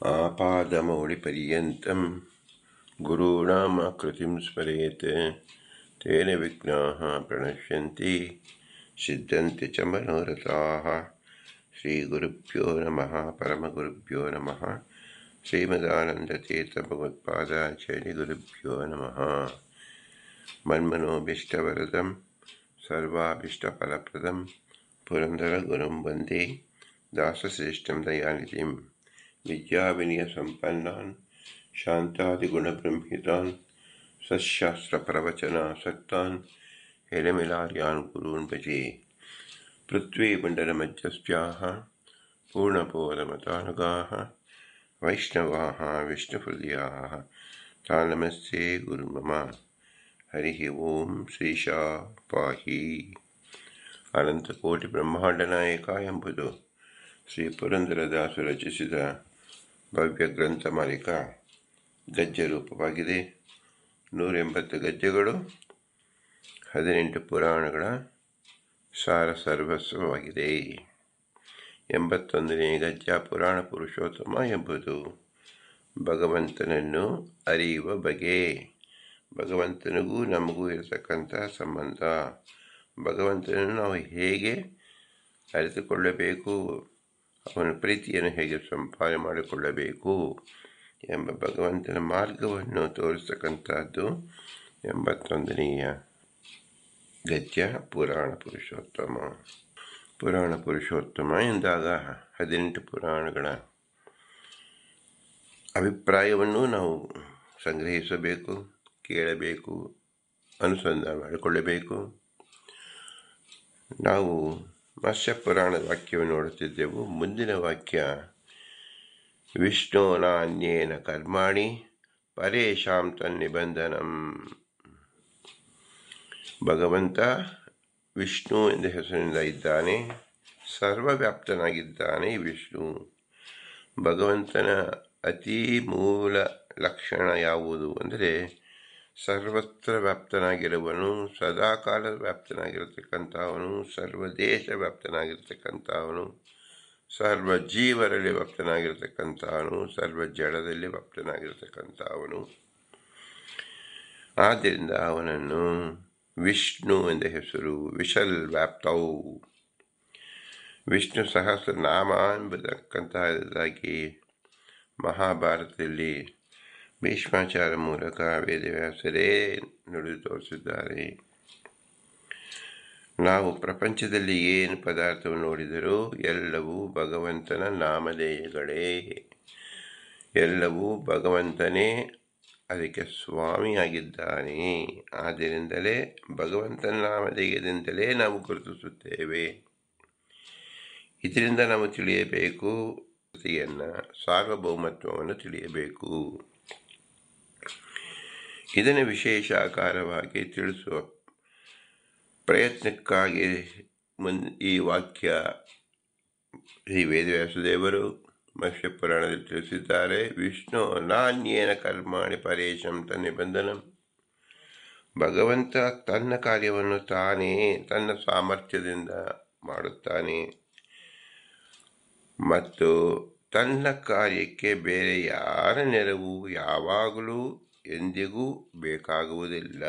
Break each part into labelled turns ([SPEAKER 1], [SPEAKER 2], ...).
[SPEAKER 1] आपादमौलिपर्यन्तं गुरूणामाकृतिं स्मरेत् तेन विघ्नाः प्रणश्यन्ति सिद्ध्यन्ति च मनोरथाः। श्रीगुरुभ्यो नमः। परमगुरुभ्यो नमः। श्रीमदानन्दतीर्थभगवत्पादाचार्यगुरुभ्यो नमः। मन्मनोभीष्टवरदं सर्वाभीष्टफलप्रदं पुरन्दरगुरुं वन्दे दासश्रेष्ठं दयानिधिं विद्याविनयसम्पन्नान् शान्तादिगुणबृंहितान् सत्शास्त्रप्रवचनासक्तान् हिरमिलार्यान् गुरून् भजे। पृथ्वीमण्डलमध्यस्थाः पूर्णबोधमतानुगाः वैष्णवाः विष्णुहृदयाः तान् नमस्ते गुरुर्मम। हरिः ओं। ಶ್ರೀಶಾ ಪಾಹಿ. ಅನಂತಕೋಟಿ ಬ್ರಹ್ಮಾಂಡನಾಯಕ ಎಂಬುದು ಶ್ರೀ ಪುರಂದರದಾಸರು ರಚಿಸಿದ ಭವ್ಯ ಗ್ರಂಥ ಮಾಲಿಕ ಗದ್ಯ ರೂಪವಾಗಿದೆ. 180 ಗದ್ಯಗಳು, 18 ಪುರಾಣಗಳ ಸಾರ ಸರ್ವಸ್ವವಾಗಿದೆ. 81ನೇ ಗದ್ಯ ಪುರಾಣ ಪುರುಷೋತ್ತಮ ಎಂಬುದು ಭಗವಂತನನ್ನು ಅರಿಯುವ ಬಗೆ. ಭಗವಂತನಿಗೂ ನಮಗೂ ಇರತಕ್ಕಂಥ ಸಂಬಂಧ, ಭಗವಂತನನ್ನು ನಾವು ಹೇಗೆ ಅರಿತುಕೊಳ್ಳಬೇಕು, ಅವನ ಪ್ರೀತಿಯನ್ನು ಹೇಗೆ ಸಂಪಾದನೆ ಮಾಡಿಕೊಳ್ಳಬೇಕು ಎಂಬ ಭಗವಂತನ ಮಾರ್ಗವನ್ನು ತೋರಿಸ್ತಕ್ಕಂಥದ್ದು 81ನೇಯ ಗದ್ಯ ಪುರಾಣ ಪುರುಷೋತ್ತಮ. ಪುರಾಣ ಪುರುಷೋತ್ತಮ ಎಂದಾಗ 18 ಪುರಾಣಗಳ ಅಭಿಪ್ರಾಯವನ್ನು ನಾವು ಸಂಗ್ರಹಿಸಬೇಕು, ಕೇಳಬೇಕು, ಅನುಸಂಧಾನ ಮಾಡಿಕೊಳ್ಳಬೇಕು. ನಾವು ಮತ್ಸ್ಯ ಪುರಾಣದ ವಾಕ್ಯವನ್ನು ನೋಡುತ್ತಿದ್ದೆವು. ಮುಂದಿನ ವಾಕ್ಯ, ವಿಷ್ಣುನಾನ್ಯೇನ ಕರ್ಮಾಣಿ ಪರೇಶಾಂ ತನ್ನಿಬಂಧನಂ. ಭಗವಂತ ವಿಷ್ಣು ಎಂದ ಹೆಸರಿನಿಂದ ಇದ್ದಾನೆ, ಸರ್ವವ್ಯಾಪ್ತನಾಗಿದ್ದಾನೆ. ವಿಷ್ಣು ಭಗವಂತನ ಅತೀ ಮೂಲ ಲಕ್ಷಣ ಯಾವುದು ಅಂದರೆ ಸರ್ವತ್ರ ವ್ಯಾಪ್ತನಾಗಿರುವನು, ಸದಾಕಾಲ ವ್ಯಾಪ್ತನಾಗಿರತಕ್ಕಂಥವನು, ಸರ್ವದೇಶ ವ್ಯಾಪ್ತನಾಗಿರ್ತಕ್ಕಂಥವನು, ಸರ್ವ ಜೀವರಲ್ಲಿ ವ್ಯಾಪ್ತನಾಗಿರ್ತಕ್ಕಂಥವನು, ಸರ್ವ ಜಡದಲ್ಲಿ ವ್ಯಾಪ್ತನಾಗಿರ್ತಕ್ಕಂಥವನು. ಆದ್ದರಿಂದ ಅವನನ್ನು ವಿಷ್ಣು ಎಂದ ಹೆಸರು. ವಿಶಲ್ ವ್ಯಾಪ್ತವು ವಿಷ್ಣು ಸಹಸ್ರನಾಮ ಎಂಬತಕ್ಕಂತಹದ್ದಾಗಿ ಮಹಾಭಾರತದಲ್ಲಿ ಭೀಷ್ಮಾಚಾರ ಮೂಲಕ ವೇದವ್ಯಾಸರೇ ನುಡಿದು ತೋರಿಸಿದ್ದಾರೆ. ನಾವು ಪ್ರಪಂಚದಲ್ಲಿ ಏನು ಪದಾರ್ಥವನ್ನು ನೋಡಿದರೂ ಎಲ್ಲವೂ ಭಗವಂತನ ನಾಮಧೇಯಗಳೇ. ಎಲ್ಲವೂ ಭಗವಂತನೇ ಅದಕ್ಕೆ ಸ್ವಾಮಿಯಾಗಿದ್ದಾನೆ. ಆದ್ದರಿಂದಲೇ ಭಗವಂತನ ನಾಮಧೇಯದಿಂದಲೇ ನಾವು ಗುರುತಿಸುತ್ತೇವೆ. ಇದರಿಂದ ನಾವು ತಿಳಿಯಬೇಕು, ಸಾರ್ವಭೌಮತ್ವವನ್ನು ತಿಳಿಯಬೇಕು. ಇದನ್ನು ವಿಶೇಷ ಆಕಾರವಾಗಿ ತಿಳಿಸುವ ಪ್ರಯತ್ನಕ್ಕಾಗಿ ಈ ವಾಕ್ಯ ಶ್ರೀ ವೇದವ್ಯಾಸದೇವರು ಮತ್ಸ್ಯ ಪುರಾಣದಲ್ಲಿ ತಿಳಿಸಿದ್ದಾರೆ. ವಿಷ್ಣು ನಾನ್ಯೇನ ಕರ್ಮಾಣಿ ಪರೇಶಂ ತನ್ನಿಬಂಧನಂ. ಭಗವಂತ ತನ್ನ ಕಾರ್ಯವನ್ನು ತಾನೇ ತನ್ನ ಸಾಮರ್ಥ್ಯದಿಂದ ಮಾಡುತ್ತಾನೆ ಮತ್ತು ತನ್ನ ಕಾರ್ಯಕ್ಕೆ ಬೇರೆ ಯಾರ ನೆರವು ಯಾವಾಗಲೂ ಎಂದಿಗೂ ಬೇಕಾಗುವುದಿಲ್ಲ.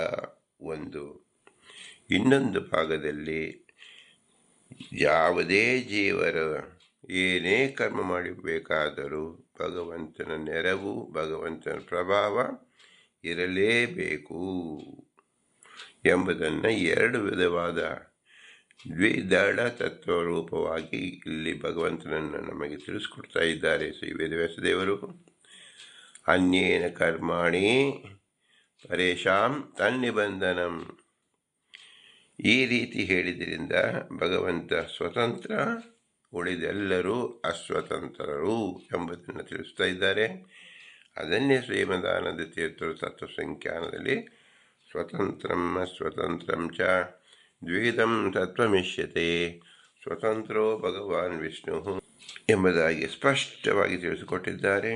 [SPEAKER 1] ಇನ್ನೊಂದು ಭಾಗದಲ್ಲಿ ಯಾವುದೇ ಜೀವರು ಏನೇ ಕರ್ಮ ಮಾಡಬೇಕಾದರೂ ಭಗವಂತನ ನೆರವು, ಭಗವಂತನ ಪ್ರಭಾವ ಇರಲೇಬೇಕು ಎಂಬುದನ್ನು 2 ವಿಧವಾದ ದ್ವಿದಳ ತತ್ವರೂಪವಾಗಿ ಇಲ್ಲಿ ಭಗವಂತನನ್ನು ನಮಗೆ ತಿಳಿಸ್ಕೊಡ್ತಾ ಇದ್ದಾರೆ ಶ್ರೀ ವೇದವ್ಯಾಸದೇವರು. ಅನ್ಯೇನ ಕರ್ಮಾಣಿ ಪರೇಶಾಂ ತನ್ನಿಬಂಧನಂ. ಈ ರೀತಿ ಹೇಳಿದ್ರಿಂದ ಭಗವಂತ ಸ್ವತಂತ್ರ, ಉಳಿದೆಲ್ಲರೂ ಅಸ್ವತಂತ್ರರು ಎಂಬುದನ್ನು ತಿಳಿಸ್ತಾ ಇದ್ದಾರೆ. ಅದನ್ನೇ ಶ್ರೀಮದಾನಂದ ತೀರ್ಥರು ತತ್ವಸಂಖ್ಯಾನದಲ್ಲಿ ಸ್ವತಂತ್ರಂ ಅಸ್ವತಂತ್ರಂ ಚ ದ್ವಿಧಂ ತತ್ವಮಿಷ್ಯತೆ ಸ್ವತಂತ್ರೋ ಭಗವಾನ್ ವಿಷ್ಣು ಎಂಬುದಾಗಿ ಸ್ಪಷ್ಟವಾಗಿ ತಿಳಿಸಿಕೊಟ್ಟಿದ್ದಾರೆ.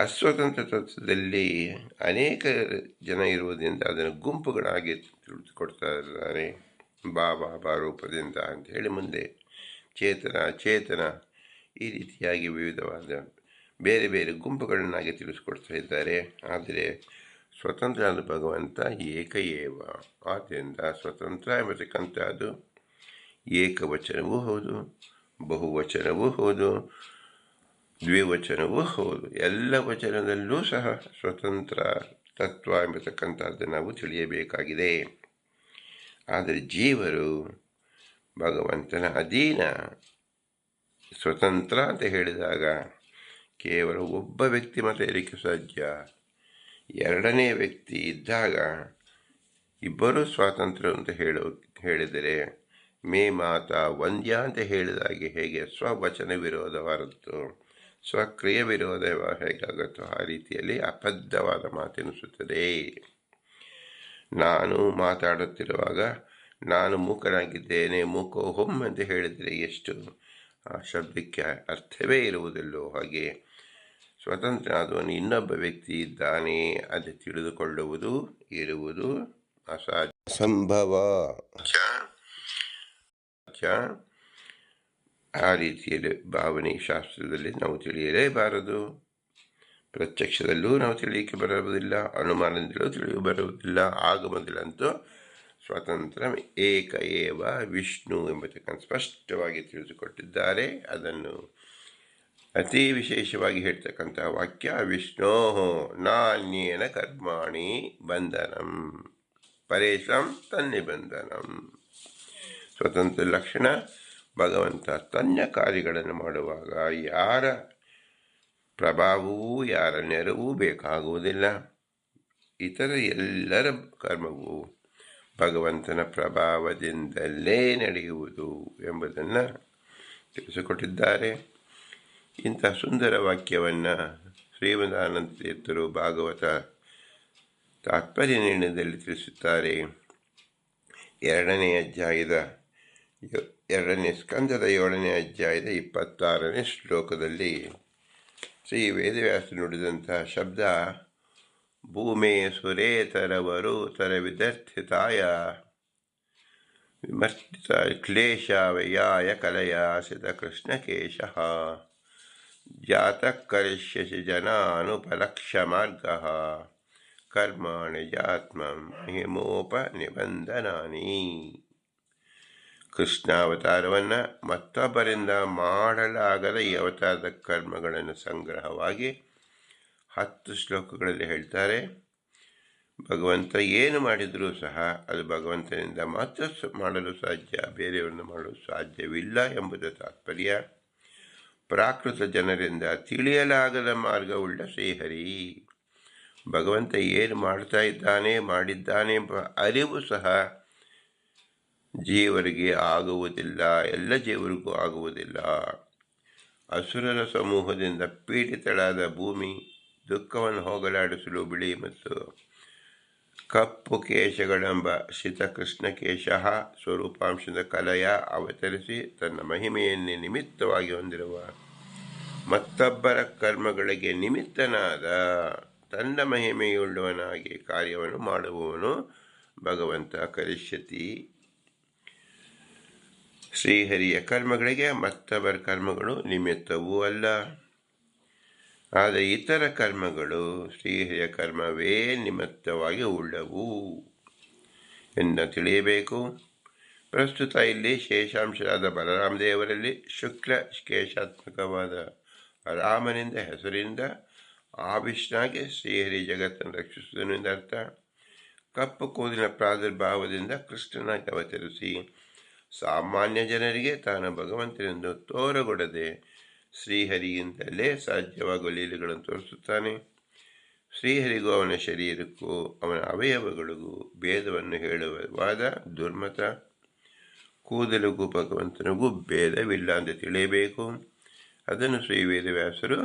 [SPEAKER 1] ಅಸ್ವತಂತ್ರ ತತ್ವದಲ್ಲಿ ಅನೇಕ ಜನ ಇರುವುದರಿಂದ ಅದನ್ನು ಗುಂಪುಗಳಾಗಿ ತಿಳಿದುಕೊಡ್ತಾ ಇದ್ದಾರೆ. ಬಾಬಾ ರೂಪದಿಂದ ಅಂತ ಹೇಳಿ ಮುಂದೆ ಚೇತನ ಈ ರೀತಿಯಾಗಿ ವಿವಿಧವಾದ ಬೇರೆ ಬೇರೆ ಗುಂಪುಗಳನ್ನಾಗಿ ತಿಳಿಸ್ಕೊಡ್ತಾ ಇದ್ದಾರೆ. ಆದರೆ ಸ್ವತಂತ್ರನಾದ ಭಗವಂತ ಏಕಏವ. ಆದ್ದರಿಂದ ಸ್ವತಂತ್ರ ಎಂಬತಕ್ಕಂಥದ್ದು ಏಕವಚನವೂ ಹೌದು, ಬಹುವಚನವೂ ಹೌದು, ದ್ವಿವಚನವೂ ಹೌದು. ಎಲ್ಲ ವಚನದಲ್ಲೂ ಸಹ ಸ್ವತಂತ್ರ ತತ್ವ ಎಂಬತಕ್ಕಂಥದ್ದು ನಾವು ತಿಳಿಯಬೇಕಾಗಿದೆ. ಆದರೆ ಜೀವರು ಭಗವಂತನ ಅಧೀನ. ಸ್ವತಂತ್ರ ಅಂತ ಹೇಳಿದಾಗ ಕೇವಲ ಒಬ್ಬ ವ್ಯಕ್ತಿ ಮಾತ್ರ ಇರಲಿಕ್ಕೆ ಸಾಧ್ಯ. ಎರಡನೇ ವ್ಯಕ್ತಿ ಇದ್ದಾಗ ಇಬ್ಬರೂ ಸ್ವಾತಂತ್ರ್ಯ ಅಂತ ಹೇಳಿದರೆ ಮೇ ಮಾತಾ ವಂದ್ಯ ಅಂತ ಹೇಳಿದಾಗೆ ಹೇಗೆ ಸ್ವವಚನ ವಿರೋಧವಾಗುತ್ತೋ, ಸ್ವಕ್ರಿಯ ವಿರೋಧ ಹೇಗಾಗುತ್ತೋ ಆ ರೀತಿಯಲ್ಲಿ ಅಬದ್ಧವಾದ ಮಾತೆನಿಸುತ್ತದೆ. ನಾನು ಮಾತಾಡುತ್ತಿರುವಾಗ ನಾನು ಮೂಕನಾಗಿದ್ದೇನೆ, ಮೂಕೋಹಂ ಅಂತ ಹೇಳಿದರೆ ಎಷ್ಟು ಆ ಶಬ್ದಕ್ಕೆ ಅರ್ಥವೇ ಇರುವುದಿಲ್ಲೋ ಹಾಗೆ ಸ್ವತಂತ್ರ ಆದವನು ಇನ್ನೊಬ್ಬ ವ್ಯಕ್ತಿ ಇದ್ದಾನೆ ಅದು ತಿಳಿದುಕೊಳ್ಳುವುದು ಇರುವುದು ಅಸಂಭವ. ಆ ರೀತಿಯಲ್ಲಿ ಭಾವನೆ ಶಾಸ್ತ್ರದಲ್ಲಿ ನಾವು ತಿಳಿಯಲೇಬಾರದು. ಪ್ರತ್ಯಕ್ಷದಲ್ಲೂ ನಾವು ತಿಳಿಯಕ್ಕೆ ಬರುವುದಿಲ್ಲ, ಅನುಮಾನದಿಂದಲೂ ತಿಳಿಯ ಬರುವುದಿಲ್ಲ. ಆಗಮದಲ್ಲಂತೂ ಸ್ವತಂತ್ರ ಏಕ ಏವ ವಿಷ್ಣು ಎಂಬತಕ್ಕಂಥ ಸ್ಪಷ್ಟವಾಗಿ ತಿಳಿದುಕೊಟ್ಟಿದ್ದಾರೆ. ಅದನ್ನು ಅತಿ ವಿಶೇಷವಾಗಿ ಹೇಳ್ತಕ್ಕಂಥ ವಾಕ್ಯ ವಿಷ್ಣೋ ನಾನ್ಯೇನ ಕರ್ಮಾಣಿ ಬಂಧನಂ ಪರೇಶಂ ತನ್ನಿಬಂಧನಂ. ಸ್ವತಂತ್ರ ಲಕ್ಷಣ ಭಗವಂತ ತನ್ನ ಕಾರ್ಯಗಳನ್ನು ಮಾಡುವಾಗ ಯಾರ ಪ್ರಭಾವವೂ ಯಾರ ನೆರವೂ ಬೇಕಾಗುವುದಿಲ್ಲ. ಇತರ ಎಲ್ಲರ ಕರ್ಮವು ಭಗವಂತನ ಪ್ರಭಾವದಿಂದಲೇ ನಡೆಯುವುದು ಎಂಬುದನ್ನು ತಿಳಿಸಿಕೊಟ್ಟಿದ್ದಾರೆ. ಇಂಥ ಸುಂದರ ವಾಕ್ಯವನ್ನು ಶ್ರೀಮದಾನಂದ ತೀರ್ಥರು ಭಾಗವತ ತಾತ್ಪರ್ಯ ನಿರ್ಣಯದಲ್ಲಿ ತಿಳಿಸುತ್ತಾರೆ. 2ನೇ ಅಧ್ಯಾಯದ 2ನೇ ಸ್ಕಂದದ 7ನೇ ಅಧ್ಯಾಯದ 26ನೇ ಶ್ಲೋಕದಲ್ಲಿ ಶ್ರೀ ವೇದವ್ಯಾಸ ನುಡಿದಂತಹ ಶಬ್ದ ಭೂಮೇ ಸುರೇತರವರುತರ ವಿದರ್ಥಿತಾಯ ವಿಮರ್ತಿತ ಕ್ಲೇಶ ವೈಯಾಯ ಕಲಯಾಸಿತ ಕೃಷ್ಣಕೇಶ ಜಾತಃ ಕರಿಷ್ಯಸಿ ಜನಾನುಪಲಕ್ಷ್ಯ ಮಾರ್ಗಃ ಕರ್ಮಾಣಿ ಜಾತ್ಮಂ ಮಹಿಮೋಪನಿಬಂಧನಾನಿ. ಕೃಷ್ಣಾವತಾರವನ್ನು ಮತ್ತೊಬ್ಬರಿಂದ ಮಾಡಲಾಗದ ಈ ಅವತಾರದ ಕರ್ಮಗಳನ್ನು ಸಂಗ್ರಹವಾಗಿ 10 ಶ್ಲೋಕಗಳಲ್ಲಿ ಹೇಳ್ತಾರೆ. ಭಗವಂತ ಏನು ಮಾಡಿದರೂ ಸಹ ಅದು ಭಗವಂತನಿಂದ ಮಾತ್ರ ಮಾಡಲು ಸಾಧ್ಯ, ಬೇರೆಯವರನ್ನು ಮಾಡಲು ಸಾಧ್ಯವಿಲ್ಲ ಎಂಬುದು ತಾತ್ಪರ್ಯ. ಪ್ರಾಕೃತ ಜನರಿಂದ ತಿಳಿಯಲಾಗದ ಮಾರ್ಗವುಳ್ಳ ಶ್ರೀಹರಿ. ಭಗವಂತ ಏನು ಮಾಡ್ತಾ ಇದ್ದಾನೆ ಮಾಡಿದ್ದಾನೆ ಎಂಬ ಅರಿವು ಸಹ ಜೀವರಿಗೆ ಆಗುವುದಿಲ್ಲ, ಎಲ್ಲ ಜೀವರಿಗೂ ಆಗುವುದಿಲ್ಲ. ಅಸುರರ ಸಮೂಹದಿಂದ ಪೀಡಿತಳಾದ ಭೂಮಿ ದುಃಖವನ್ನು ಹೋಗಲಾಡಿಸಲು ಬಿಳಿ ಮತ್ತು ಕಪ್ಪು ಕೇಶಗಳೆಂಬ ಶಿತಕೃಷ್ಣಕೇಶ ಸ್ವರೂಪಾಂಶದ ಕಲಯ ಅವತರಿಸಿ ತನ್ನ ಮಹಿಮೆಯನ್ನೇ ನಿಮಿತ್ತವಾಗಿ ಹೊಂದಿರುವ ಮತ್ತೊಬ್ಬರ ಕರ್ಮಗಳಿಗೆ ನಿಮಿತ್ತನಾದ ತನ್ನ ಮಹಿಮೆಯುಳ್ಳವನಾಗಿ ಕಾರ್ಯವನ್ನು ಮಾಡುವವನು ಭಗವಂತ ಕರಿಷ್ಯತಿ. ಶ್ರೀಹರಿಯ ಕರ್ಮಗಳಿಗೆ ಮತ್ತೊಬ್ಬರ ಕರ್ಮಗಳು ನಿಮಿತ್ತವೂ ಅಲ್ಲ. ಆದರೆ ಇತರ ಕರ್ಮಗಳು ಶ್ರೀಹರಿಯ ಕರ್ಮವೇ ನಿಮಿತ್ತವಾಗಿ ಉಳ್ಳವು ಎಂದು ತಿಳಿಯಬೇಕು. ಪ್ರಸ್ತುತ ಇಲ್ಲಿ ಶೇಷಾಂಶರಾದ ಬಲರಾಮದೇವರಲ್ಲಿ ಶುಕ್ಲ ಕೇಶಾತ್ಮಕವಾದ ರಾಮನಿಂದ ಹೆಸರಿಂದ ಆವಿಷ್ಣಾಗಿ ಶ್ರೀಹರಿ ಜಗತ್ತನ್ನು ರಕ್ಷಿಸುವುದನ್ನು ಅರ್ಥ. ಕಪ್ಪು ಕೂದಿನ ಪ್ರಾದುರ್ಭಾವದಿಂದ ಕೃಷ್ಣನಾಗಿ ಅವತರಿಸಿ ಸಾಮಾನ್ಯ ಜನರಿಗೆ ತಾನು ಭಗವಂತನೆಂದು ತೋರಗೊಡದೆ ಶ್ರೀಹರಿಯಿಂದಲೇ ಸಾಧ್ಯವಾಗುವ ಲೀಲೆಗಳನ್ನು ತೋರಿಸುತ್ತಾನೆ. ಶ್ರೀಹರಿಗೂ ಅವನ ಶರೀರಕ್ಕೂ ಅವನ ಅವಯವಗಳಿಗೂ ಭೇದವನ್ನು ಹೇಳುವ ವಾದ ದುರ್ಮತ. ಕೂದಲಿಗೂ ಭಗವಂತನಿಗೂ ಭೇದವಿಲ್ಲ ಅಂತ ತಿಳಿಯಬೇಕು. ಅದನ್ನು ಶ್ರೀ ವೇದವ್ಯಾಸರು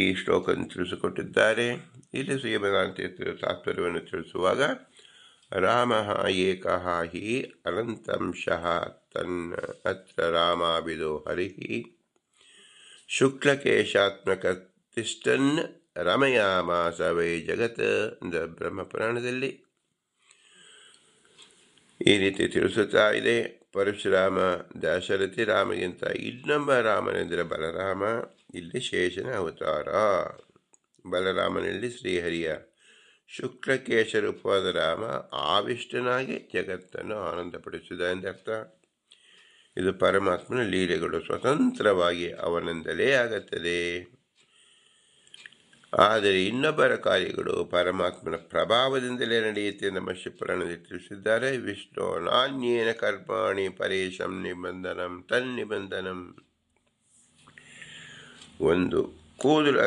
[SPEAKER 1] ಈ ಶ್ಲೋಕವನ್ನು ತಿಳಿಸಿಕೊಟ್ಟಿದ್ದಾರೆ. ಇಲ್ಲಿ ಶ್ರೀಮದಾಂತ ತಾತ್ಪರ್ಯವನ್ನು ತಿಳಿಸುವಾಗ ರಾಮ ಏಕಃ ಹಿ ಅನಂತಂಶಃ ತನ್ನ ಅತ್ರ ರಾಮಾಭಿದೋ ಹರಿ ಶುಕ್ಲಕೇಶಾತ್ಮಕ ತಿಷ್ಟನ್ ರಮಯಾಮಾಸ ವೈ ಜಗತ್ ಎಂದ ಬ್ರಹ್ಮಪುರಾಣದಲ್ಲಿ ಈ ರೀತಿ ತಿಳಿಸುತ್ತಾ ಇದೆ. ಪರಶುರಾಮ ದಾಶರಥಿ ರಾಮಗಿಂತ ಇನ್ನೊಬ್ಬ ರಾಮನೆಂದರೆ ಬಲರಾಮ. ಇಲ್ಲಿ ಶೇಷನ ಅವತಾರ. ಬಲರಾಮನಲ್ಲಿ ಶ್ರೀಹರಿಯ ಶುಕ್ಲಕೇಶ ರೂಪವಾದ ರಾಮ ಆವಿಷ್ಟನಾಗಿ ಜಗತ್ತನ್ನು ಆನಂದಪಡಿಸಿದ ಎಂದರ್ಥ. ಇದು ಪರಮಾತ್ಮನ ಲೀಲೆಗಳು ಸ್ವತಂತ್ರವಾಗಿ ಅವನಿಂದಲೇ ಆಗುತ್ತದೆ. ಆದರೆ ಇನ್ನೊಬ್ಬರ ಕಾರ್ಯಗಳು ಪರಮಾತ್ಮನ ಪ್ರಭಾವದಿಂದಲೇ ನಡೆಯುತ್ತೆ ಎಂದು ಮತ್ಸ್ಯಪುರಾಣದಲ್ಲಿ ತಿಳಿಸಿದ್ದಾರೆ. ವಿಷ್ಣು ನಾಣ್ಯೇನ ಕರ್ಮಾಣಿ ಪರೇಶಂ ನಿಬಂಧನಂ ತನ್ನಿಬಂಧನಂ. ಒಂದು ಕೂದಲು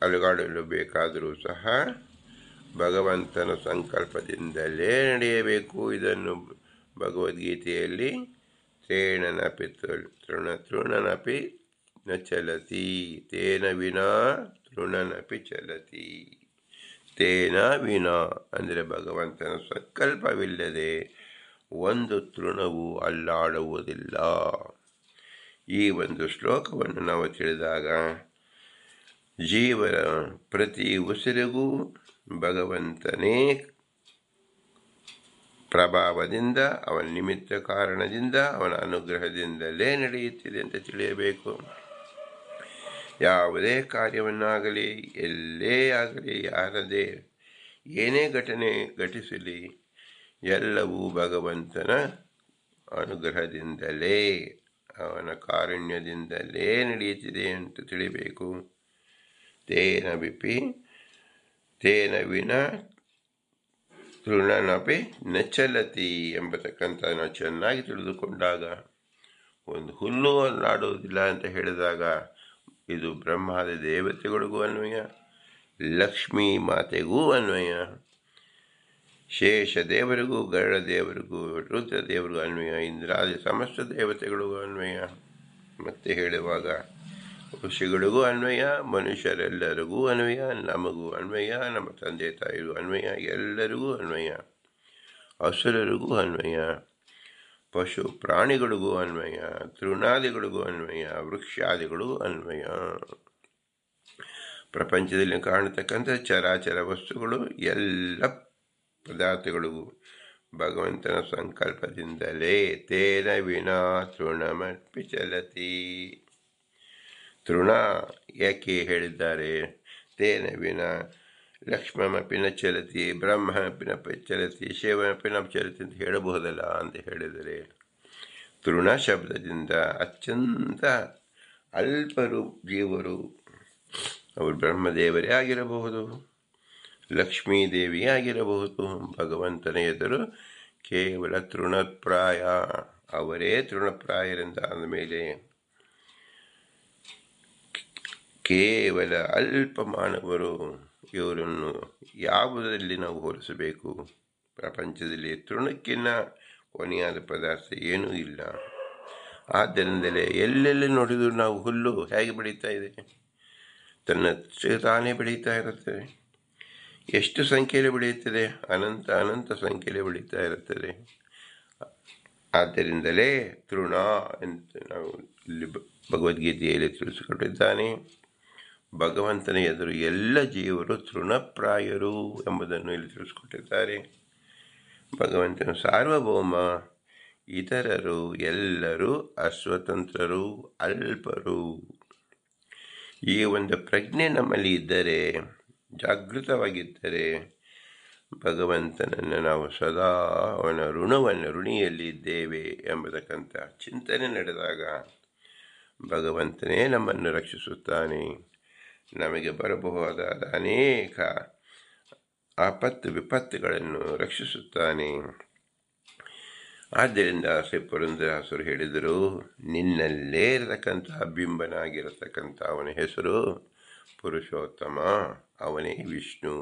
[SPEAKER 1] ಅಲುಗಾಡಲು ಬೇಕಾದರೂ ಸಹ ಭಗವಂತನ ಸಂಕಲ್ಪದಿಂದಲೇ ನಡೆಯಬೇಕು. ಇದನ್ನು ಭಗವದ್ಗೀತೆಯಲ್ಲಿ ತೃಣನಪಿ ನ ಚಲತಿ ತೇನ ವಿನಾ ತೃಣನಪಿ ಚಲತಿ. ತೇನ ವಿನಾ ಅಂದರೆ ಭಗವಂತನ ಸಂಕಲ್ಪವಿಲ್ಲದೆ ಒಂದು ತೃಣವು ಅಲ್ಲಾಡುವುದಿಲ್ಲ. ಈ ಒಂದು ಶ್ಲೋಕವನ್ನು ನಾವು ತಿಳಿದಾಗ ಜೀವನ ಪ್ರತಿ ಉಸಿರಿಗೂ ಭಗವಂತನೇ ಪ್ರಭಾವದಿಂದ, ಅವನ ನಿಮಿತ್ತ ಕಾರಣದಿಂದ, ಅವನ ಅನುಗ್ರಹದಿಂದಲೇ ನಡೆಯುತ್ತಿದೆ ಅಂತ ತಿಳಿಯಬೇಕು. ಯಾವುದೇ ಕಾರ್ಯವನ್ನಾಗಲಿ, ಎಲ್ಲೇ ಆಗಲಿ, ಯಾರದೇ ಏನೇ ಘಟನೆ ಘಟಿಸಲಿ, ಎಲ್ಲವೂ ಭಗವಂತನ ಅನುಗ್ರಹದಿಂದಲೇ, ಅವನ ಕಾರುಣ್ಯದಿಂದಲೇ ನಡೆಯುತ್ತಿದೆ ಅಂತ ತಿಳಿಬೇಕು. ತೇನ ವಿನ ತೃಣನಪಿ ನ ಚಲತಿ ಎಂಬತಕ್ಕಂಥ ನಾವು ಚೆನ್ನಾಗಿ ತಿಳಿದುಕೊಂಡಾಗ, ಒಂದು ಹುಲ್ಲು ಅಲ್ಲಾಡುವುದಿಲ್ಲ ಅಂತ ಹೇಳಿದಾಗ ಇದು ಬ್ರಹ್ಮಾದಿ ದೇವತೆಗಳಿಗೂ ಅನ್ವಯ, ಲಕ್ಷ್ಮೀ ಮಾತೆಗೂ ಅನ್ವಯ, ಶೇಷ ದೇವರಿಗೂ, ಗರುಡ ದೇವರಿಗೂ, ರುದ್ರ ದೇವರಿಗೂ ಅನ್ವಯ, ಇಂದ್ರಾದಿ ಸಮಸ್ತ ದೇವತೆಗಳಿಗೂ ಅನ್ವಯ. ಮತ್ತೆ ಹೇಳುವಾಗ ಋಷಿಗಳಿಗೂ ಅನ್ವಯ, ಮನುಷ್ಯರೆಲ್ಲರಿಗೂ ಅನ್ವಯ, ನಮಗೂ ಅನ್ವಯ, ನಮ್ಮ ತಂದೆ ತಾಯಿಗೂ ಅನ್ವಯ, ಎಲ್ಲರಿಗೂ ಅನ್ವಯ, ಅಸುರರಿಗೂ ಅನ್ವಯ, ಪಶು ಪ್ರಾಣಿಗಳಿಗೂ ಅನ್ವಯ, ತೃಣಾದಿಗಳಿಗೂ ಅನ್ವಯ, ವೃಕ್ಷಾದಿಗಳಿಗೂ ಅನ್ವಯ. ಪ್ರಪಂಚದಲ್ಲಿ ಕಾಣತಕ್ಕಂಥ ಚರಾಚರ ವಸ್ತುಗಳು ಎಲ್ಲ ಪದಾರ್ಥಗಳಿಗೂ ಭಗವಂತನ ಸಂಕಲ್ಪದಿಂದಲೇ. ತೇನ ವಿನಾ ತೃಣಮಪಿ ಚಲತಿ. ತೃಣ ಯಾಕೆ ಹೇಳಿದ್ದಾರೆ? ತೇನ ವಿನ ಲಕ್ಷ್ಮಮಪಿ ನ ಚಲತಿ, ಬ್ರಹ್ಮಪಿ ನ ಚಲತಿ, ಶಿವಮಪಿ ನ ಚಲತಿ ಅಂತ ಹೇಳಬಹುದಲ್ಲ ಅಂತ ಹೇಳಿದರೆ, ತೃಣ ಶಬ್ದದಿಂದ ಅತ್ಯಂತ ಅಲ್ಪರು ಜೀವರು, ಅವರು ಬ್ರಹ್ಮದೇವರೇ ಆಗಿರಬಹುದು, ಲಕ್ಷ್ಮೀದೇವಿಯೇ ಆಗಿರಬಹುದು. ಭಗವಂತನ ಎದುರು ಕೇವಲ ತೃಣಪ್ರಾಯ, ಅವರೇ ತೃಣಪ್ರಾಯರಿಂದ ಆದಮೇಲೆ ಕೇವಲ ಅಲ್ಪ ಮಾನವರು. ಇವರನ್ನು ಯಾವುದರಲ್ಲಿ ನಾವು ಹೋಲಿಸಬೇಕು? ಪ್ರಪಂಚದಲ್ಲಿ ತೃಣಕ್ಕಿಂತ ಕೊನೆಯಾದ ಪದಾರ್ಥ ಏನೂ ಇಲ್ಲ. ಆದ್ದರಿಂದಲೇ ಎಲ್ಲೆಲ್ಲಿ ನೋಡಿದರೂ ನಾವು ಹುಲ್ಲು ಹೇಗೆ ಬೆಳೀತಾ ಇದೆ, ತನ್ನಷ್ಟೇ ತಾನೇ ಬೆಳೀತಾ ಇರುತ್ತದೆ. ಎಷ್ಟು ಸಂಖ್ಯೆಯಲ್ಲಿ ಬೆಳೆಯುತ್ತದೆ? ಅನಂತ ಸಂಖ್ಯೆಯಲ್ಲಿ ಬೆಳೀತಾ ಇರುತ್ತದೆ. ಆದ್ದರಿಂದಲೇ ತೃಣ ಅಂತ ನಾವು ಇಲ್ಲಿ ಭಗವದ್ಗೀತೆಯಲ್ಲಿ ತಿಳಿಸಿಕೊಟ್ಟಿದ್ದಾನೆ. ಭಗವಂತನ ಎದುರು ಎಲ್ಲ ಜೀವರು ತೃಣಪ್ರಾಯರು ಎಂಬುದನ್ನು ಇಲ್ಲಿ ತಿಳಿಸಿಕೊಟ್ಟಿದ್ದಾರೆ. ಭಗವಂತನ ಸಾರ್ವಭೌಮ, ಇತರರು ಎಲ್ಲರೂ ಅಸ್ವತಂತ್ರರು, ಅಲ್ಪರು. ಈ ಒಂದು ಪ್ರಜ್ಞೆ ನಮ್ಮಲ್ಲಿ ಇದ್ದರೆ, ಜಾಗೃತವಾಗಿದ್ದರೆ, ಭಗವಂತನನ್ನು ನಾವು ಸದಾ ಅವನ ಋಣಿಯಲ್ಲಿ ಇದ್ದೇವೆ ಎಂಬತಕ್ಕಂಥ ಚಿಂತನೆ ನಡೆದಾಗ ಭಗವಂತನೇ ನಮ್ಮನ್ನು ರಕ್ಷಿಸುತ್ತಾನೆ. ನಮಗೆ ಬರಬಹುದಾದ ಅನೇಕ ವಿಪತ್ತುಗಳನ್ನು ರಕ್ಷಿಸುತ್ತಾನೆ. ಆದ್ದರಿಂದ ಪುರಂದರದಾಸರು ಹೇಳಿದರು, ನಿನ್ನಲ್ಲೇ ಇರತಕ್ಕಂತಹ ಬಿಂಬನಾಗಿರತಕ್ಕಂಥ ಅವನ ಹೆಸರು ಪುರುಷೋತ್ತಮ, ಅವನೇ ವಿಷ್ಣು.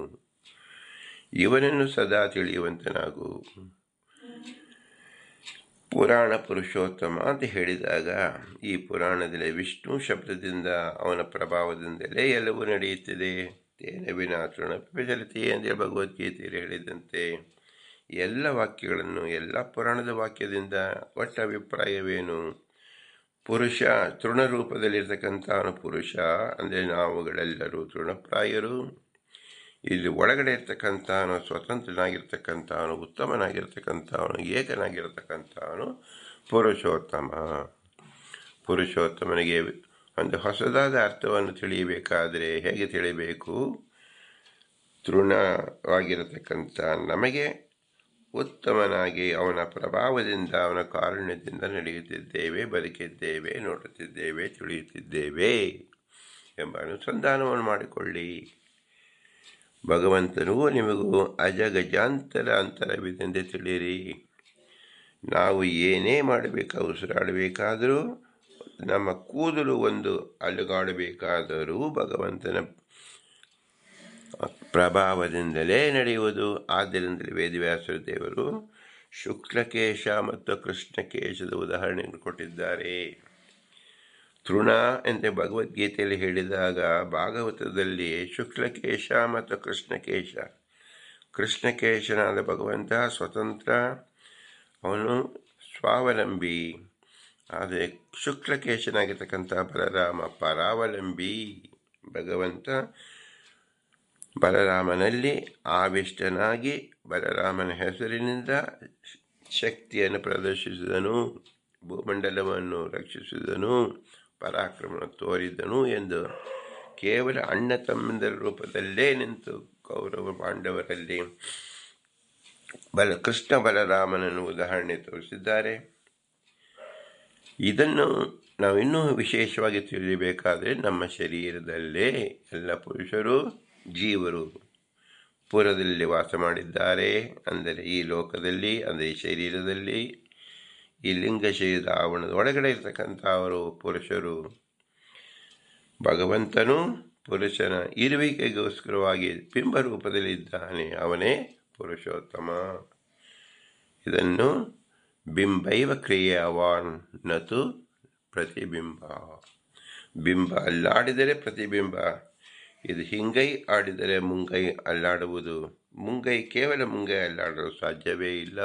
[SPEAKER 1] ಇವನನ್ನು ಸದಾ ತಿಳಿಯುವಂತನಾಗು. ಪುರಾಣ ಪುರುಷೋತ್ತಮ ಅಂತ ಹೇಳಿದಾಗ ಈ ಪುರಾಣದಲ್ಲಿ ವಿಷ್ಣು ಶಬ್ದದಿಂದ, ಅವನ ಪ್ರಭಾವದಿಂದಲೇ ಎಲ್ಲವೂ ನಡೆಯುತ್ತಿದೆ. ತೇನ ವಿನಾ ತೃಣಮಪಿ ಚಲತಿ ಅಂದರೆ ಭಗವದ್ಗೀತೆಯಲ್ಲಿ ಹೇಳಿದಂತೆ ಎಲ್ಲ ವಾಕ್ಯಗಳನ್ನು, ಎಲ್ಲ ಪುರಾಣದ ವಾಕ್ಯದಿಂದ ಒಟ್ಟ ಅಭಿಪ್ರಾಯವೇನು? ಪುರುಷ ತೃಣರೂಪದಲ್ಲಿರ್ತಕ್ಕಂಥವನು ಪುರುಷ ಅಂದರೆ ನಾವುಗಳೆಲ್ಲರೂ ತೃಣಪ್ರಾಯರು. ಇಲ್ಲಿ ಒಳಗಡೆ ಇರ್ತಕ್ಕಂಥವನು ಸ್ವತಂತ್ರನಾಗಿರ್ತಕ್ಕಂಥವನು, ಉತ್ತಮನಾಗಿರ್ತಕ್ಕಂಥವನು, ಏಕನಾಗಿರ್ತಕ್ಕಂಥವನು ಪುರುಷೋತ್ತಮ. ಪುರುಷೋತ್ತಮನಿಗೆ ಒಂದು ಹೊಸದಾದ ಅರ್ಥವನ್ನು ತಿಳಿಯಬೇಕಾದರೆ ಹೇಗೆ ತಿಳಿಯಬೇಕು? ತೃಣವಾಗಿರತಕ್ಕಂಥ ನಮಗೆ ಉತ್ತಮನಾಗಿ ಅವನ ಪ್ರಭಾವದಿಂದ, ಅವನ ಕಾರುಣ್ಯದಿಂದ ನಡೆಯುತ್ತಿದ್ದೇವೆ, ಬದುಕಿದ್ದೇವೆ, ನೋಡುತ್ತಿದ್ದೇವೆ, ತಿಳಿಯುತ್ತಿದ್ದೇವೆ ಎಂಬ ಅನುಸಂಧಾನವನ್ನು ಮಾಡಿಕೊಳ್ಳಿ. ಭಗವಂತನೂ ನಿಮಗೂ ಅಜಗಜಾಂತರ ಅಂತರವಿದೆಂದು ತಿಳಿಯಿರಿ. ನಾವು ಏನೇ ಉಸಿರಾಡಬೇಕಾದರೂ, ನಮ್ಮ ಕೂದಲು ಒಂದು ಅಲುಗಾಡಬೇಕಾದರೂ ಭಗವಂತನ ಪ್ರಭಾವದಿಂದಲೇ ನಡೆಯುವುದು. ಆದ್ದರಿಂದಲೇ ವೇದವ್ಯಾಸರ ದೇವರು ಶುಕ್ಲಕೇಶ ಮತ್ತು ಕೃಷ್ಣಕೇಶದ ಉದಾಹರಣೆಯನ್ನು ಕೊಟ್ಟಿದ್ದಾರೆ. ತೃಣ ಎಂದು ಭಗವದ್ಗೀತೆಯಲ್ಲಿ ಹೇಳಿದಾಗ ಭಾಗವತದಲ್ಲಿ ಶುಕ್ಲಕೇಶ ಮತ್ತು ಕೃಷ್ಣಕೇಶನಾದ ಭಗವಂತ ಸ್ವತಂತ್ರ, ಅವನು ಸ್ವಾವಲಂಬಿ. ಆದರೆ ಶುಕ್ಲಕೇಶನಾಗಿರ್ತಕ್ಕಂಥ ಬಲರಾಮ ಪರಾವಲಂಬಿ. ಭಗವಂತ ಬಲರಾಮನಲ್ಲಿ ಆವಿಷ್ಟನಾಗಿ ಬಲರಾಮನ ಹೆಸರಿನಿಂದ ಶಕ್ತಿಯನ್ನು ಪ್ರದರ್ಶಿಸಿದನು, ಭೂಮಂಡಲವನ್ನು ರಕ್ಷಿಸಿದನು, ಪರಾಕ್ರಮ ತೋರಿದನು ಎಂದು ಕೇವಲ ಅಣ್ಣ ತಮ್ಮಂದರ ರೂಪದಲ್ಲೇ ನಿಂತು ಕೌರವ ಪಾಂಡವರಲ್ಲಿ ಕೃಷ್ಣ ಬಲರಾಮನನ್ನು ಉದಾಹರಣೆ ತೋರಿಸಿದ್ದಾರೆ. ಇದನ್ನು ನಾವು ಇನ್ನೂ ವಿಶೇಷವಾಗಿ ತಿಳಿಯಬೇಕಾದರೆ ನಮ್ಮ ಶರೀರದಲ್ಲೇ ಎಲ್ಲ ಪುರುಷರು, ಜೀವರು ಪುರದಲ್ಲಿ ವಾಸ ಮಾಡಿದ್ದಾರೆ. ಅಂದರೆ ಈ ಲೋಕದಲ್ಲಿ, ಅಂದರೆ ಈ ಶರೀರದಲ್ಲಿ, ಈ ಲಿಂಗ ಶರೀರದ ಆವರಣದ ಒಳಗಡೆ ಇರತಕ್ಕಂಥ ಅವರು ಪುರುಷರು. ಭಗವಂತನು ಪುರುಷನ ಇರುವಿಕೆಗೋಸ್ಕರವಾಗಿ ಬಿಂಬರೂಪದಲ್ಲಿದ್ದಾನೆ, ಅವನೇ ಪುರುಷೋತ್ತಮ. ಇದನ್ನು ಬಿಂಬೈವ ಕ್ರಿಯಾವಾನ್ ನತು ಪ್ರತಿಬಿಂಬ. ಬಿಂಬ ಅಲ್ಲಾಡಿದರೆ ಪ್ರತಿಬಿಂಬ. ಇದು ಹಿಂಗೈ ಆಡಿದರೆ ಮುಂಗೈ ಅಲ್ಲಾಡುವುದು. ಕೇವಲ ಮುಂಗೈ ಅಲ್ಲಾಡಲು ಸಾಧ್ಯವೇ ಇಲ್ಲ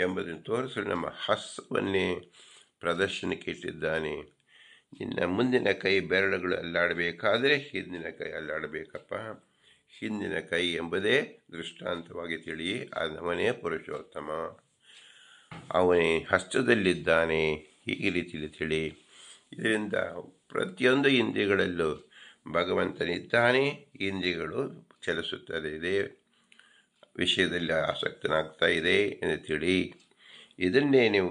[SPEAKER 1] ಎಂಬುದನ್ನು ತೋರಿಸಲು ನಮ್ಮ ಹಸ್ತವನ್ನೇ ಪ್ರದರ್ಶನಕ್ಕೆ ಇಟ್ಟಿದ್ದಾನೆ. ನಿನ್ನ ಮುಂದಿನ ಕೈ ಬೆರಳುಗಳು ಅಲ್ಲಾಡಬೇಕಾದರೆ ಹಿಂದಿನ ಕೈ ಅಲ್ಲಾಡಬೇಕಪ್ಪ. ಹಿಂದಿನ ಕೈ ಎಂಬುದೇ ದೃಷ್ಟಾಂತವಾಗಿ ತಿಳಿ. ಅವನೇ ಪುರುಷೋತ್ತಮ, ಅವನೇ ಹಸ್ತದಲ್ಲಿದ್ದಾನೆ. ಹೀಗೆ ರೀತಿಯಲ್ಲಿ ತಿಳಿ. ಇದರಿಂದ ಪ್ರತಿಯೊಂದು ಇಂದ್ರಿಯಗಳಲ್ಲೂ ಭಗವಂತನಿದ್ದಾನೆ. ಇಂದ್ರಿಯಗಳು ಚಲಿಸುತ್ತದೆ, ಇದೇ ವಿಷಯದಲ್ಲಿ ಆಸಕ್ತನಾಗ್ತಾ ಇದೆ ಎಂದು ತಿಳಿ. ಇದನ್ನೇ ನೀವು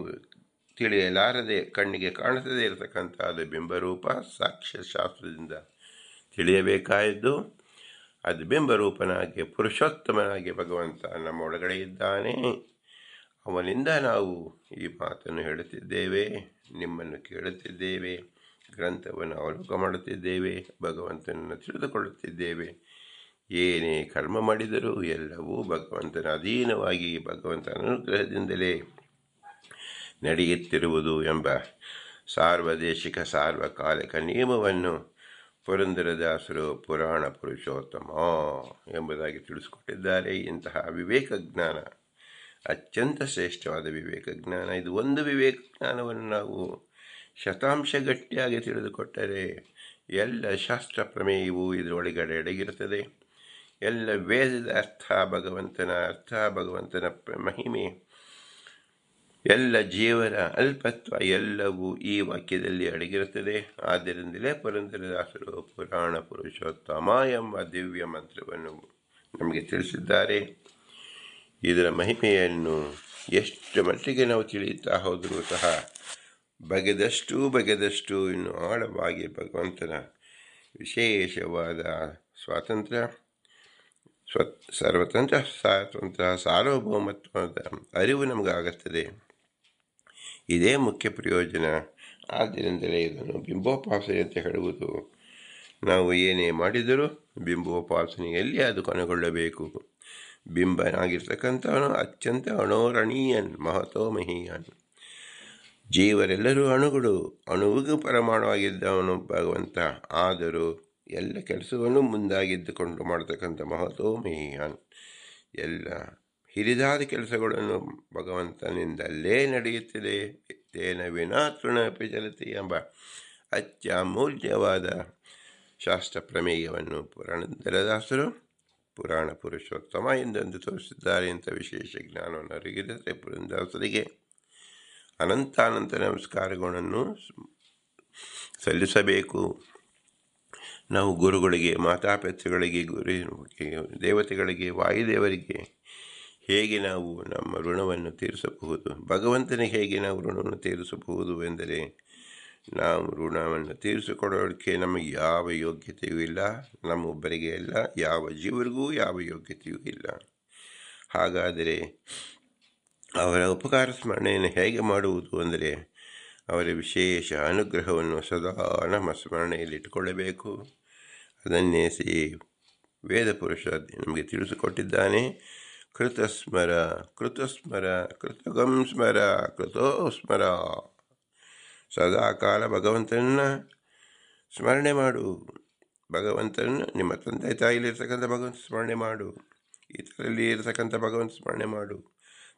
[SPEAKER 1] ತಿಳಿಯಲಾರದೆ ಕಣ್ಣಿಗೆ ಕಾಣಿಸದೇ ಇರತಕ್ಕಂಥದ್ದು ಬಿಂಬರೂಪ. ಸಾಕ್ಷ್ಯಶಾಸ್ತ್ರದಿಂದ ತಿಳಿಯಬೇಕಾದ್ದು ಅದು ಬಿಂಬರೂಪನಾಗಿ ಪುರುಷೋತ್ತಮನಾಗಿ ಭಗವಂತ ನಮ್ಮ ಒಳಗಡೆ ಇದ್ದಾನೆ. ಅವನಿಂದ ನಾವು ಈ ಮಾತನ್ನು ಹೇಳುತ್ತಿದ್ದೇವೆ, ನಿಮ್ಮನ್ನು ಕೇಳುತ್ತಿದ್ದೇವೆ, ಗ್ರಂಥವನ್ನು ಅವಲೋಕ ಮಾಡುತ್ತಿದ್ದೇವೆ, ಭಗವಂತನನ್ನು ತಿಳಿದುಕೊಳ್ಳುತ್ತಿದ್ದೇವೆ. ಏನೇ ಕರ್ಮ ಮಾಡಿದರೂ ಎಲ್ಲವೂ ಭಗವಂತನ ಅಧೀನವಾಗಿ ಭಗವಂತನ ಅನುಗ್ರಹದಿಂದಲೇ ನಡೆಯುತ್ತಿರುವುದು ಎಂಬ ಸಾರ್ವದೇಶಿಕ ಸಾರ್ವಕಾಲಿಕ ನಿಯಮವನ್ನು ಪುರಂದರದಾಸರು ಪುರಾಣ ಪುರುಷೋತ್ತಮ ಎಂಬುದಾಗಿ ತಿಳಿಸಿಕೊಟ್ಟಿದ್ದಾರೆ. ಇಂತಹ ವಿವೇಕ ಜ್ಞಾನ ಅತ್ಯಂತ ಶ್ರೇಷ್ಠವಾದ ವಿವೇಕ ಜ್ಞಾನ. ಇದು ಒಂದು ವಿವೇಕ ಜ್ಞಾನವನ್ನು ನಾವು ಶತಾಂಶ ಗಟ್ಟಿಯಾಗಿ ತಿಳಿದುಕೊಟ್ಟರೆ ಎಲ್ಲ ಶಾಸ್ತ್ರ ಪ್ರಮೇಯವು ಇದರೊಳಗಡೆ ಅಡಗಿರುತ್ತದೆ. ಎಲ್ಲ ವೇದದ ಅರ್ಥ, ಭಗವಂತನ ಮಹಿಮೆ, ಎಲ್ಲ ಜೀವನ ಅಲ್ಪತ್ವ ಎಲ್ಲವೂ ಈ ವಾಕ್ಯದಲ್ಲಿ ಅಡಗಿರುತ್ತದೆ. ಆದ್ದರಿಂದಲೇ ಪುರಂದರದಾಸರು ಪುರಾಣ ಪುರುಷೋತ್ತಮ ಎಂಬ ದಿವ್ಯ ಮಂತ್ರವನ್ನು ನಮಗೆ ತಿಳಿಸಿದ್ದಾರೆ. ಇದರ ಮಹಿಮೆಯನ್ನು ಎಷ್ಟು ಮಟ್ಟಿಗೆ ನಾವು ತಿಳಿಯುತ್ತಾ ಹೋದರೂ ಸಹ ಬಗೆದಷ್ಟು ಇನ್ನು ಆಳವಾಗಿ ಭಗವಂತನ ವಿಶೇಷವಾದ ಸರ್ವತಂತ್ರ ಸಾರ್ವಭೌಮತ್ವದ ಅರಿವು ನಮಗಾಗುತ್ತದೆ. ಇದೇ ಮುಖ್ಯ ಪ್ರಯೋಜನ. ಆದ್ದರಿಂದಲೇ ಇದನ್ನು ಬಿಂಬೋಪಾಸನೆ ಅಂತ ಹೇಳುವುದು. ನಾವು ಏನೇ ಮಾಡಿದರೂ ಬಿಂಬೋಪಾಸನೆಯಲ್ಲಿ ಅದು ಕೊನೆಗೊಳ್ಳಬೇಕು. ಬಿಂಬನಾಗಿರ್ತಕ್ಕಂಥವನು ಅತ್ಯಂತ ಅಣೋರಣೀಯನ್, ಮಹತೋ ಮಹೀಯನ್. ಜೀವರೆಲ್ಲರೂ ಅಣುಗಳು, ಅಣುವಿಗೂ ಪರಮಾಣುವಾಗಿದ್ದವನು ಭಗವಂತ. ಆದರೂ ಎಲ್ಲ ಕೆಲಸವನ್ನು ಮುಂದಾಗಿದ್ದುಕೊಂಡು ಮಾಡತಕ್ಕಂಥ ಮಹತೋ ಮಹೀಯನ್. ಎಲ್ಲ ಹಿರಿದಾದ ಕೆಲಸಗಳನ್ನು ಭಗವಂತನಿಂದಲೇ ನಡೆಯುತ್ತಿದೆ. ತೇನ ವಿನಾ ತೃಣಪಿ ಚಲತಿ ಎಂಬ ಅತ್ಯಮೂಲ್ಯವಾದ ಶಾಸ್ತ್ರ ಪ್ರಮೇಯವನ್ನು ಪುರಂದರದಾಸರು ಪುರಾಣ ಪುರುಷೋತ್ತಮ ಎಂದೆಂದು ತೋರಿಸಿದ್ದಾರೆ. ಇಂಥ ವಿಶೇಷ ಜ್ಞಾನವನ್ನು ಅರಿಗಿದರೆ ಪುರಂದರದಾಸರಿಗೆ ಅನಂತಾನಂತ ನಮಸ್ಕಾರಗಳನ್ನು ಸಲ್ಲಿಸಬೇಕು. ನಾವು ಗುರುಗಳಿಗೆ, ಮಾತಾಪಿತೃಗಳಿಗೆ, ದೇವತೆಗಳಿಗೆ, ವಾಯುದೇವರಿಗೆ ಹೇಗೆ ನಾವು ನಮ್ಮ ಋಣವನ್ನು ತೀರಿಸಬಹುದು, ಭಗವಂತನಿಗೆ ಹೇಗೆ ನಾವು ಋಣವನ್ನು ತೀರಿಸಬಹುದು ಎಂದರೆ, ನಾವು ಋಣವನ್ನು ತೀರಿಸಿಕೊಡೋದಕ್ಕೆ ನಮಗೆ ಯಾವ ಯೋಗ್ಯತೆಯೂ ಇಲ್ಲ, ನಮ್ಮೊಬ್ಬರಿಗೆ ಇಲ್ಲ, ಯಾವ ಜೀವರಿಗೂ ಯಾವ ಯೋಗ್ಯತೆಯೂ ಇಲ್ಲ. ಹಾಗಾದರೆ ಅವರ ಉಪಕಾರ ಸ್ಮರಣೆಯನ್ನು ಹೇಗೆ ಮಾಡುವುದು ಅಂದರೆ, ಅವರ ವಿಶೇಷ ಅನುಗ್ರಹವನ್ನು ಸದಾ ನಮ್ಮ ಸ್ಮರಣೆಯಲ್ಲಿಟ್ಟುಕೊಳ್ಳಬೇಕು. ಅದನ್ನೇ ವೇದ ಪುರುಷ ನಮಗೆ ತಿಳಿಸಿಕೊಟ್ಟಿದ್ದಾನೆ. ಕೃತಸ್ಮರ ಕೃತಸ್ಮರ ಕೃತಗಂ ಸ್ಮರ ಕೃತೋ ಸ್ಮರ. ಸದಾಕಾಲ ಭಗವಂತನನ್ನು ಸ್ಮರಣೆ ಮಾಡು. ಭಗವಂತನನ್ನು ನಿಮ್ಮ ತಂದೆ ತಾಯಿಲಿರ್ತಕ್ಕಂಥ ಭಗವಂತ ಸ್ಮರಣೆ ಮಾಡು. ಇತರಲ್ಲಿ ಇರತಕ್ಕಂಥ ಭಗವಂತ ಸ್ಮರಣೆ ಮಾಡು.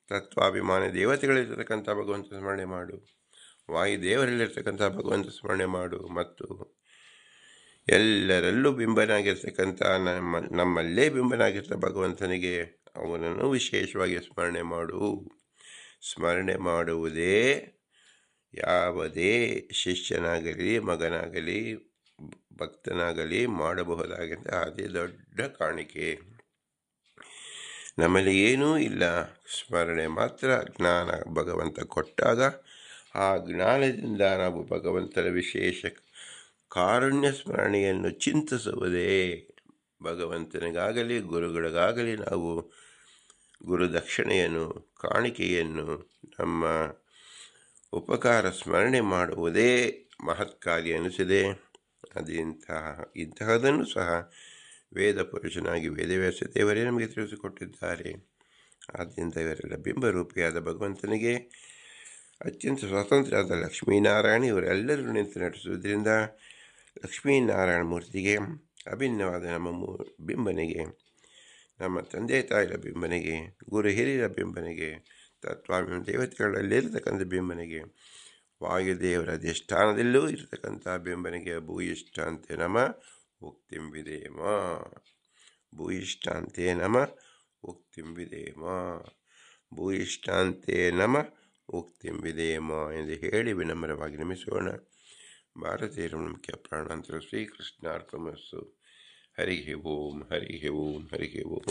[SPEAKER 1] ತತ್ವಾಭಿಮಾನಿ ದೇವತೆಗಳಿರ್ತಕ್ಕಂಥ ಭಗವಂತ ಸ್ಮರಣೆ ಮಾಡು. ವಾಯುದೇವರಲ್ಲಿರ್ತಕ್ಕಂಥ ಭಗವಂತ ಸ್ಮರಣೆ ಮಾಡು. ಮತ್ತು ಎಲ್ಲರಲ್ಲೂ ಬಿಂಬನಾಗಿರ್ತಕ್ಕಂಥ ನಮ್ಮಲ್ಲೇ ಬಿಂಬನಾಗಿರ್ತ ಭಗವಂತನಿಗೆ ಅವನನ್ನು ವಿಶೇಷವಾಗಿ ಸ್ಮರಣೆ ಮಾಡು. ಸ್ಮರಣೆ ಮಾಡುವುದೇ ಯಾವುದೇ ಶಿಷ್ಯನಾಗಲಿ, ಮಗನಾಗಲಿ, ಭಕ್ತನಾಗಲಿ ಮಾಡಬಹುದಾಗಿದ್ದ ಅದೇ ದೊಡ್ಡ ಕಾಣಿಕೆ. ನಮ್ಮಲ್ಲಿ ಏನೂ ಇಲ್ಲ, ಸ್ಮರಣೆ ಮಾತ್ರ. ಜ್ಞಾನ ಭಗವಂತ ಕೊಟ್ಟಾಗ ಆ ಜ್ಞಾನದಿಂದ ನಾವು ಭಗವಂತನ ವಿಶೇಷ ಕಾರುಣ್ಯ ಸ್ಮರಣೆಯನ್ನು ಚಿಂತಿಸುವುದೇ. ಭಗವಂತನಿಗಾಗಲಿ ಗುರುಗಳಿಗಾಗಲಿ ನಾವು ಗುರುದಕ್ಷಿಣೆಯನ್ನು, ಕಾಣಿಕೆಯನ್ನು, ನಮ್ಮ ಉಪಕಾರ ಸ್ಮರಣೆ ಮಾಡುವುದೇ ಮಹತ್ಕಾರ್ಯ ಅನಿಸಿದೆ. ಇಂತಹದನ್ನು ಸಹ ವೇದ ಪುರುಷನಾಗಿ ವೇದವ್ಯಾಸ ದೇವರೇ ನಮಗೆ ತಿಳಿಸಿಕೊಟ್ಟಿದ್ದಾರೆ. ಆದ್ದರಿಂದ ಇವರೆಲ್ಲ ಬಿಂಬರೂಪಿಯಾದ ಭಗವಂತನಿಗೆ ಅತ್ಯಂತ ಸ್ವತಂತ್ರವಾದ ಲಕ್ಷ್ಮೀನಾರಾಯಣ ಇವರೆಲ್ಲರೂ ನಿಂತು ನಡೆಸುವುದರಿಂದ ಲಕ್ಷ್ಮೀನಾರಾಯಣ ಮೂರ್ತಿಗೆ ಅಭಿನ್ನವಾದ ನಮ್ಮ ಬಿಂಬನಿಗೆ, ನಮ್ಮ ತಂದೆ ತಾಯಿಯ ಬಿಂಬನಿಗೆ, ಗುರು ಹಿರಿಯರ ಬಿಂಬನಿಗೆ, ತತ್ವಾಭಿಮಾನ ದೇವತೆಗಳಲ್ಲಿರತಕ್ಕಂಥ ಬಿಂಬನಿಗೆ, ವಾಯುದೇವರ ಅಧಿಷ್ಠಾನದಲ್ಲೂ ಇರತಕ್ಕಂಥ ಬಿಂಬನಿಗೆ ಭೂಯಿಷ್ಠಾಂತೆ ನಮ ಉಕ್ತಿಂಬಿದೇಮ. ಭೂಯಿಷ್ಠಾಂತೆ ನಮ ಉಕ್ತಿಂಬಿದೇಮ. ಭೂಯಿಷ್ಠಾಂತೆ ನಮ ಉಕ್ತಿಂಬಿದೇಮ ಎಂದು ಹೇಳಿ ವಿನಮ್ರವಾಗಿ ನಮಿಸೋಣ. ಭಾರತೀಯರ ಮುಖ್ಯ ಪ್ರಾಣಾಂತರ ಶ್ರೀಕೃಷ್ಣಾರ್ಪಣಮಸ್ತು. ಹರಿ ಓಂ, ಹರಿ ಓಂ, ಹರಿ ಓಂ.